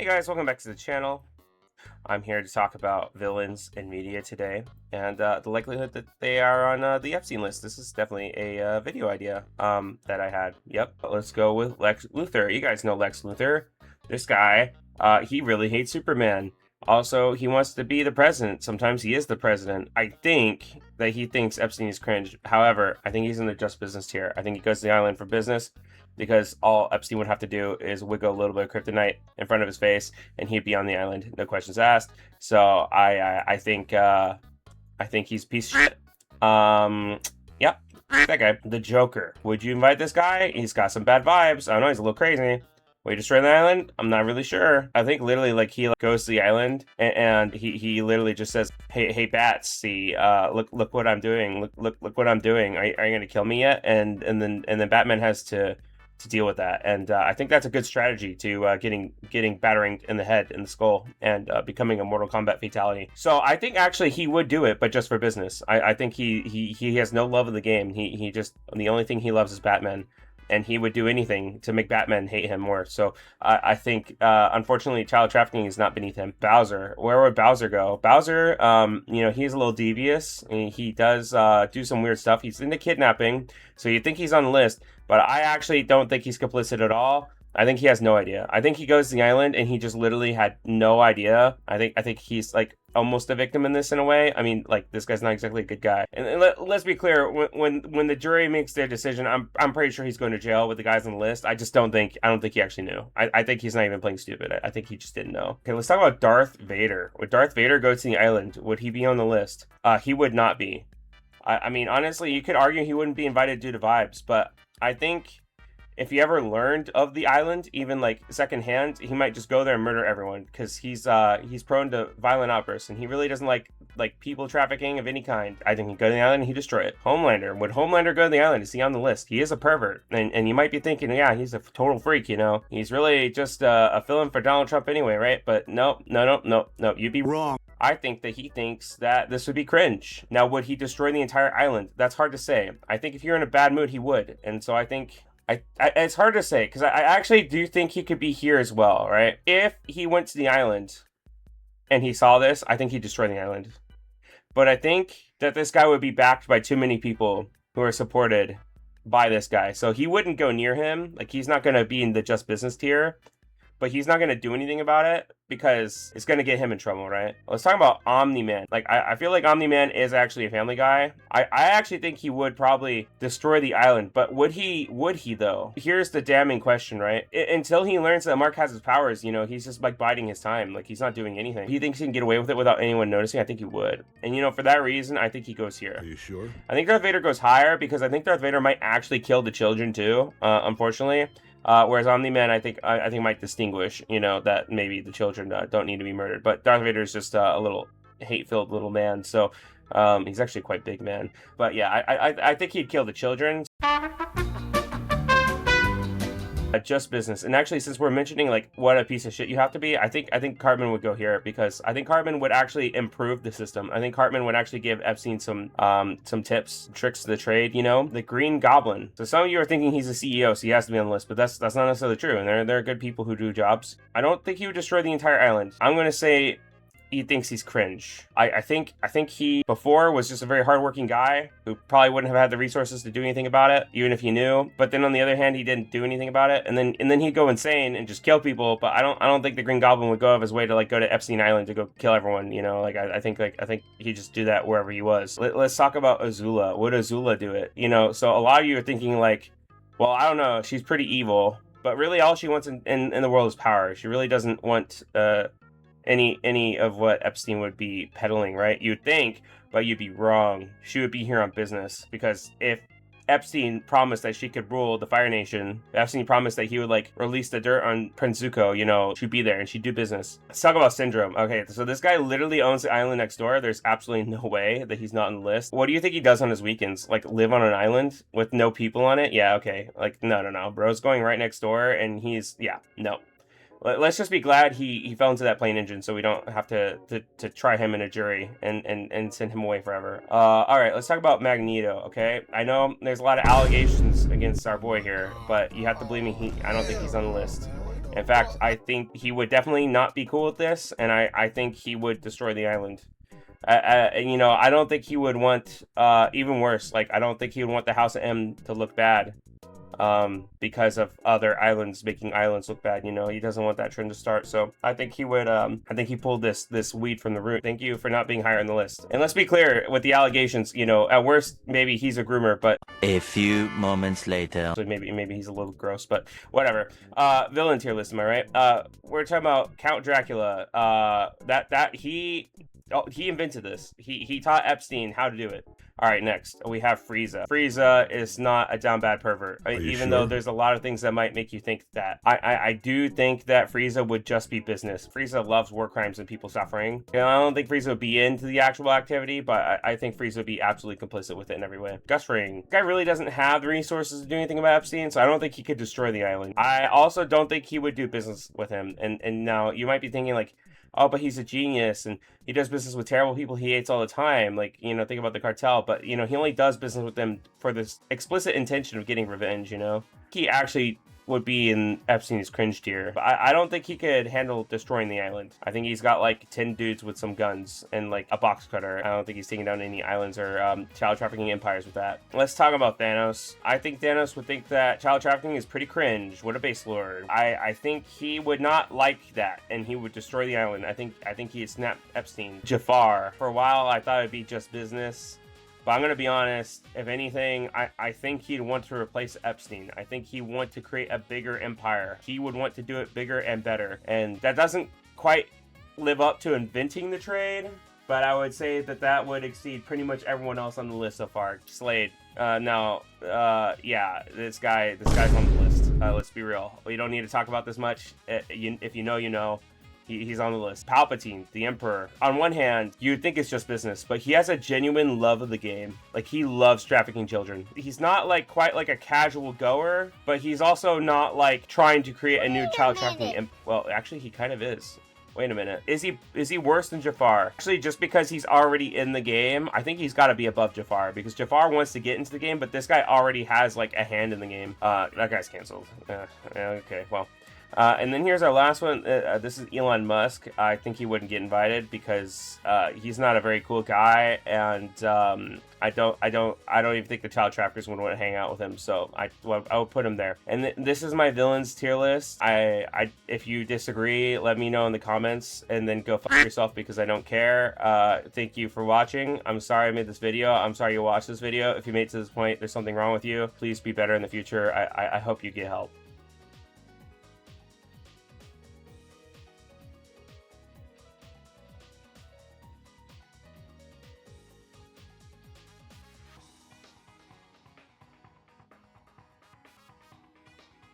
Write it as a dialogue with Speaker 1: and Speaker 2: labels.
Speaker 1: Hey guys, welcome back to the channel. I'm here to talk about villains in media today and the likelihood that they are on the Epstein list. This is definitely a video idea that I had. Yep, let's go with Lex Luthor. You guys know Lex Luthor. This guy, he really hates Superman. Also, he wants to be the president. Sometimes he is the president. I think that he thinks Epstein is cringe. However, I think he's in the just business tier. I think he goes to the island for business because all Epstein would have to do is wiggle a little bit of kryptonite in front of his face and he'd be on the island, no questions asked. So I think he's a piece of shit. Yep, that guy. The Joker. Would you invite this guy? He's got some bad vibes. I don't know, he's a little crazy. Will you destroy the island? I'm not really sure. I think literally like he goes to the island and he literally just says, hey bats, see, look what I'm doing. Look what I'm doing. Are you gonna kill me yet? And then Batman has to deal with that. And I think that's a good strategy to getting battering in the head, in the skull, and becoming a Mortal Kombat fatality. So I think actually he would do it, but just for business. I think he has no love of the game. He just, the only thing he loves is Batman. And he would do anything to make Batman hate him more. So I think, unfortunately, child trafficking is not beneath him. Bowser, where would Bowser go? Bowser, he's a little devious. He does do some weird stuff. He's into kidnapping, so you think he's on the list. But I actually don't think he's complicit at all. I think he has no idea. I think he goes to the island and he just literally had no idea. I think he's like almost a victim in this in a way. I mean, like, this guy's not exactly a good guy. And let's be clear, when the jury makes their decision, I'm pretty sure he's going to jail with the guys on the list. I don't think he actually knew. I think he's not even playing stupid. I think he just didn't know. Okay, let's talk about Darth Vader. Would Darth Vader go to the island? Would he be on the list? He would not be. I mean, honestly, you could argue he wouldn't be invited due to vibes, but I think if he ever learned of the island, even like secondhand, he might just go there and murder everyone because he's prone to violent outbursts and he really doesn't like people trafficking of any kind. I think he'd go to the island and he'd destroy it. Homelander. Would Homelander go to the island? Is he on the list? He is a pervert. And you might be thinking, yeah, he's a total freak, you know? He's really just a fill-in for Donald Trump anyway, right? But no, you'd be wrong. I think that he thinks that this would be cringe. Now, would he destroy the entire island? That's hard to say. I think if you're in a bad mood, he would. And so I think it's hard to say because I actually do think he could be here as well, right? If he went to the island and he saw this, I think he'd destroy the island. But I think that this guy would be backed by too many people who are supported by this guy. So he wouldn't go near him. Like, he's not going to be in the just business tier, but he's not going to do anything about it because it's going to get him in trouble, right? Let's talk about Omni-Man. Like, I feel like Omni-Man is actually a family guy. I actually think he would probably destroy the island, but would he though? Here's the damning question, right? Until he learns that Mark has his powers, you know, he's just like biding his time. Like, he's not doing anything. He thinks he can get away with it without anyone noticing. I think he would. And, you know, for that reason, I think he goes here.
Speaker 2: Are you sure?
Speaker 1: I think Darth Vader goes higher because I think Darth Vader might actually kill the children too, unfortunately. Whereas Omni-Man, I think might distinguish, you know, that maybe the children don't need to be murdered. But Darth Vader is just a little hate-filled little man, so he's actually a quite big man. But yeah, I think he'd kill the children. Just business. And actually, since we're mentioning like what a piece of shit you have to be, I think Cartman would go here because I think Cartman would actually improve the system. I think Cartman would actually give Epstein some tips, tricks to the trade, you know? The Green Goblin. So some of you are thinking he's a CEO, so he has to be on the list, but that's not necessarily true. And there are good people who do jobs. I don't think he would destroy the entire island. I'm gonna say he thinks he's cringe. I think he before was just a very hardworking guy who probably wouldn't have had the resources to do anything about it, even if he knew. But then on the other hand, he didn't do anything about it, and then he'd go insane and just kill people. But I don't think the Green Goblin would go out of his way to like go to Epstein Island to go kill everyone. You know, like I think he'd just do that wherever he was. Let's talk about Azula. Would Azula do it? You know, so a lot of you are thinking like, well, I don't know, she's pretty evil, but really all she wants in the world is power. She really doesn't want any of what Epstein would be peddling, right? You'd think, but you'd be wrong. She would be here on business because if Epstein promised that she could rule the Fire Nation, Epstein promised that he would like release the dirt on Prince Zuko, you know, she'd be there and she'd do business. Let's talk about Syndrome. Okay, so this guy literally owns the island next door. There's absolutely no way that he's not on the list. What do you think he does on his weekends? Like live on an island with no people on it? Yeah, okay. Like, no. Bro's going right next door and no. Let's just be glad he fell into that plane engine so we don't have to try him in a jury and send him away forever. All right, let's talk about Magneto, okay? I know there's a lot of allegations against our boy here, but you have to believe me, I don't think he's on the list. In fact, I think he would definitely not be cool with this, and I think he would destroy the island. And you know, I don't think he would want, even worse, like, I don't think he would want the House of M to look bad, because of other islands making islands look bad. You know, he doesn't want that trend to start. So I think he would, I think he pulled this weed from the root. Thank you for not being higher on the list. And let's be clear with the allegations, you know, at worst, maybe he's a groomer, but
Speaker 2: a few moments later.
Speaker 1: so maybe he's a little gross, but whatever. Villain tier list, am I right? We're talking about Count Dracula. He invented this. He taught Epstein how to do it. All right, next we have Frieza. Frieza is not a down bad pervert, even though there's a lot of things that might make you think that. I do think that Frieza would just be business. Frieza loves war crimes and people suffering. You know, I don't think Frieza would be into the actual activity, but I think Frieza would be absolutely complicit with it in every way. Gus Fring. Guy really doesn't have the resources to do anything about Epstein, so I don't think he could destroy the island. I also don't think he would do business with him. And now you might be thinking like, oh, but he's a genius and he does business with terrible people he hates all the time. Like, you know, think about the cartel, but, you know, he only does business with them for this explicit intention of getting revenge, you know? He actually would be in Epstein's cringe tier. But I don't think he could handle destroying the island. I think he's got like 10 dudes with some guns and like a box cutter. I don't think he's taking down any islands or child trafficking empires with that. Let's talk about Thanos. I think Thanos would think that child trafficking is pretty cringe. What a base lord. I think he would not like that and he would destroy the island. I think he'd snap Epstein. Jafar. For a while I thought it'd be just business. But I'm going to be honest, if anything, I think he'd want to replace Epstein. I think he'd want to create a bigger empire. He would want to do it bigger and better. And that doesn't quite live up to inventing the trade, but I would say that that would exceed pretty much everyone else on the list so far. Slade. Yeah, this guy's on the list. Let's be real. We don't need to talk about this much. If you know, you know. He's on the list. Palpatine, the Emperor. On one hand, you'd think it's just business, but he has a genuine love of the game. Like, he loves trafficking children. He's not, like, quite like a casual goer, but he's also not, like, trying to create a new child trafficking... Well, actually, he kind of is. Wait a minute. Is he worse than Jafar? Actually, just because he's already in the game, I think he's got to be above Jafar, because Jafar wants to get into the game, but this guy already has, like, a hand in the game. That guy's canceled. Okay, well... and then here's our last one. This is Elon Musk. I think he wouldn't get invited because he's not a very cool guy, and I don't even think the child traffickers would want to hang out with him. So I would put him there. And this is my villains tier list. If you disagree, let me know in the comments, and then go fuck yourself because I don't care. Thank you for watching. I'm sorry I made this video. I'm sorry you watched this video. If you made it to this point, there's something wrong with you. Please be better in the future. I hope you get help.